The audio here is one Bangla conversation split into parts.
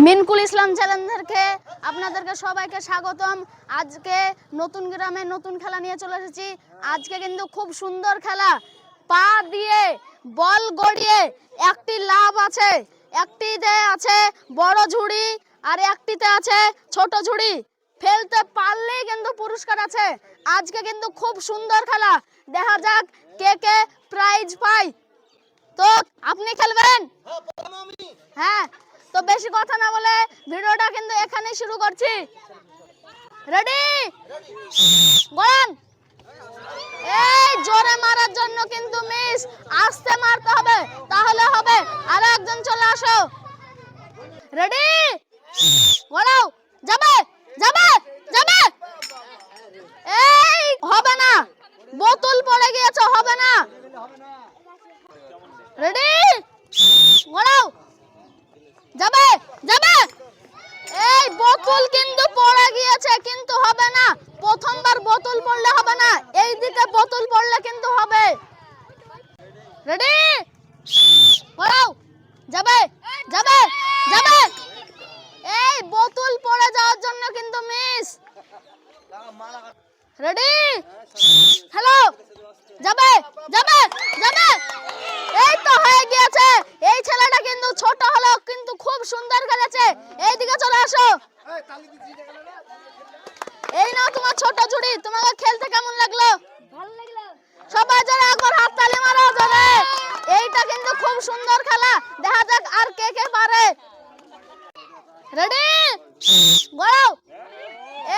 মিনকুল ইসলাম চ্যালেঞ্জারকে আপনাদেরকে সবাইকে স্বাগতম। আজকে নতুন গ্রামে নতুন খেলা নিয়ে চলে এসেছি। আজকে কিন্তু খুব সুন্দর খেলা, পা দিয়ে বল গড়িয়ে একটি লাভ আছে, একটিতে আছে বড় ঝুড়ি আর একটিতে আছে ছোট ঝুড়ি। ফেলতে পারলেই কিন্তু পুরস্কার আছে। আজকে কিন্তু খুব সুন্দর খেলা, দেখা যাক কে কে প্রাইজ পায়। তো আপনি খেলবেন? হ্যাঁ, তো বেশি কথা না বলে ভিডিওটা কিন্তু এখানেই শুরু করছি। রেডি? বলেন। এই জোরে মারার জন্য কিন্তু মিস, আস্তে মারতে হবে, তাহলে হবে। আর একজন চলে আসো। রেডি? বলো। যাবে যাবে যাবে। এই হবে না, বোতল পড়ে গিয়েছে, হবে না। রেডি? বলো। যাবে যাবে। এই বোতল কিন্তু পড়ে গিয়েছে, কিন্তু হবে না। প্রথমবার বোতল পড়লে হবে না, এই দিকে বোতল পড়লে কিন্তু হবে। রেডি? বলো। যাবে যাবে যাবে। এই বোতল পড়ে যাওয়ার জন্য কিন্তু মিস। রেডি? হ্যালো। যাবে যাবে যাবে। এই তো হয়ে গিয়েছে। এই ছেলেটা কিন্তু ছোট হলো, কিন্তু খুব সুন্দর খেলেছে। এইদিকে চলে আসো। এই নাও তোমার ছোট ঝুড়ি। তোমাকে খেলতে কেমন লাগলো? ভালো লাগলো। সবাই যারা একবার হাত তালি মারো জোরে। এইটা কিন্তু খুব সুন্দর খেলা, দেখা যাক আর কে কে পারে। রেডি? বলো।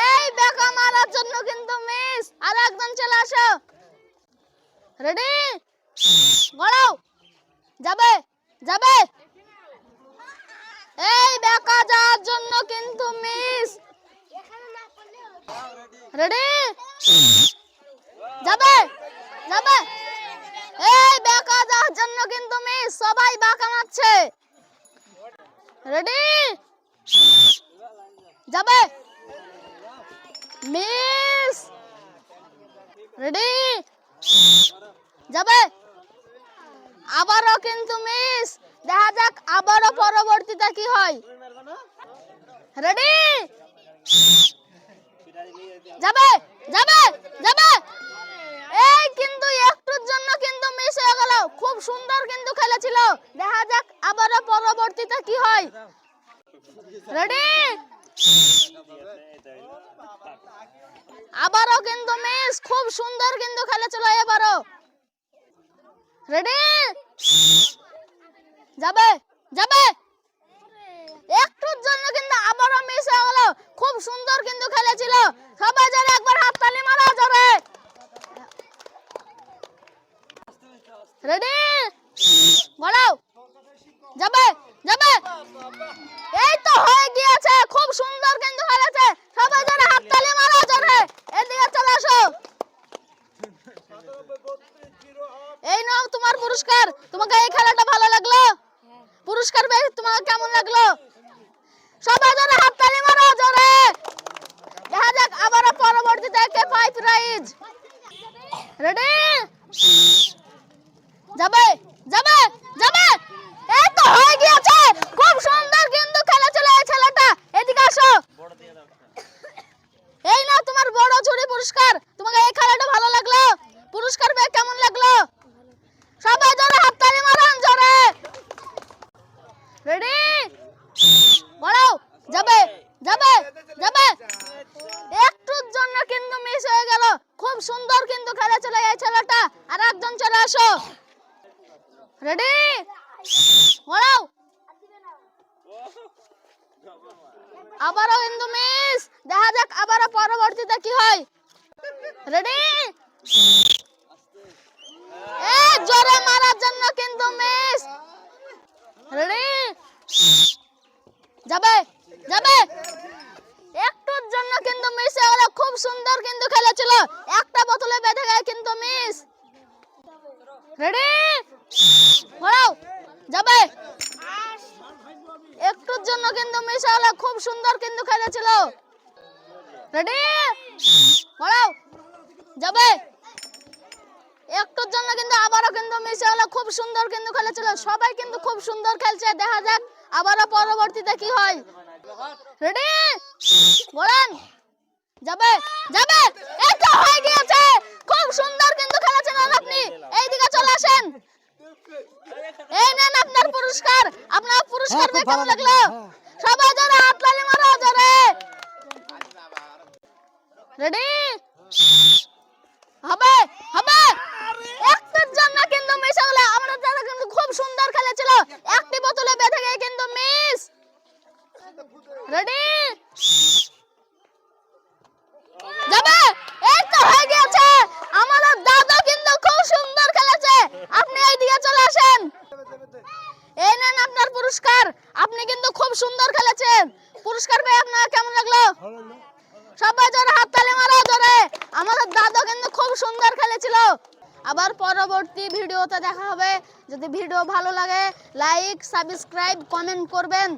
এই বেকা মারার জন্য কিন্তু মিস, আর একজন চলে আসো। রেডি? বলো। যাবে যাবে। এই বেকা যাওয়ার জন্য কিন্তু মিস। রেডি? যাবে যাবে। এই বেকা যাওয়ার জন্য কিন্তু মিস, সবাই বাঁকা মারছে। রেডি? যাবে মিস। রেডি? যাবে। আবারও কিন্তু মিস, দেখা যাক আবারও পরবর্তীতে কি হয়। রেডি? যাবে যাবে যাবে। এই কিন্তু একটুর জন্য কিন্তু মিস হয়ে গেল। খুব সুন্দর কিন্তু খেলেছিল, দেখা যাক আবারও পরবর্তীতে কি হয়। রেডি? আবারও কিন্তু মিস, খুব সুন্দর কিন্তু খেলেছিল এবারও। রেডি? যাবে যাবে। একটুর জন্য কিন্তু আবারও মিস হয়ে গেল, খুব সুন্দর কিন্তু খেলেছিল। সবাই যারা একবার হাত তালি মারো জোরে। রেডি? বলো। যাবে যাবে। এই তো হয়ে গিয়েছে, খুব সুন্দর কিন্তু খেলেছে। সবাই যারা হাত তালি মারো জোরে। এদিকে চলে আসো। এই নাও তোমার পুরস্কার। তোমাকে এই খেলাটা ভালো লাগলো? পুরস্কার পেয়ে তোমাকে কেমন লাগলো? সবাই যারা হাত তালি মারো জোরে। দেখা যাক আবারও পরবর্তীতে কে পায় প্রাইজ। রেডি? যাবে যাবে যাবে। এই তো হয়ে গিয়েছে, খুব সুন্দর কিন্তু খেলেছিল এই ছেলেটা। এদিকে আসো। এই নাও তোমার বড় ঝুড়ি পুরস্কার। তোমাকে এই খেলাটা ভালো লাগলো? পুরস্কার পেয়ে কেমন লাগলো? সবাই জোরে হাত তালি মারুন জোরে। রেডি? বলো। যাবে যাবে যাবে। একটুর জন্য কিন্তু মিস হয়ে গেল, খুব সুন্দর কিন্তু খেলেছিল এই ছেলেটা। আর একজন চলে আসো। রেডি? বলো। আবারও কিন্তু মিস, দেখা যাক আবারও পরবর্তীতে কি হয়। রেডি? এই জোরে মারার জন্য কিন্তু মিস। রেডি? যাবে যাবে। একটুর জন্য কিন্তু মিস হয়ে গেল, খুব সুন্দর কিন্তু খেলেছিল। একটা বোতলে বেঁধে গেছে কিন্তু মিস। রেডি? বলো। যাবে। একটুর জন্য কিন্তু মিস হয়ে গেল, খুব সুন্দর কিন্তু খেলেছিল। রেডি? বলো। যাবে। একটুর জন্য কিন্তু আবারও কিন্তু মিস হয়ে গেল, খুব সুন্দর কিন্তু খেলেছিল। সবাই কিন্তু খুব সুন্দর খেলছে, দেখা যাক আবারও পরবর্তীতে কি হয়। রেডি, বলেন। যাবে যাবে, এটা হয়ে গিয়েছে। খুব সুন্দর কিন্তু খেলেছেন আপনি। এইদিকে চলে আসেন, এই নেন আপনার পুরস্কার। আপনার পুরস্কার পেয়ে কেমন লাগলো? সবাই জোরে হাততালি মারো, জোরে। রেডি, হবে হবে। একটার জন্য কিন্তু মিস হলো। আমাদের দাদা কিন্তু খুব সুন্দর খেলেছিল, একটি বোতলে বেঁধে গিয়ে কিন্তু মিস। রেডি, যাবে, এই তো হয়ে গিয়েছে। আমাদের দাদা কিন্তু খুব সুন্দর খেলেছে। আপনি এইদিকে চলে আসেন, এই নেন আপনার পুরস্কার। আপনি কিন্তু খুব সুন্দর খেলেছেন। পুরস্কার পেয়ে আপনার কেমন লাগলো? সবাই জোরে হাততালি মারো, জোরে। আমাদের দাদা কিন্তু খুব সুন্দর খেলেছিল। আবার পরবর্তী ভিডিওতে দেখা হবে। যদি ভিডিও ভালো লাগে লাইক, সাবস্ক্রাইব, কমেন্ট করবেন।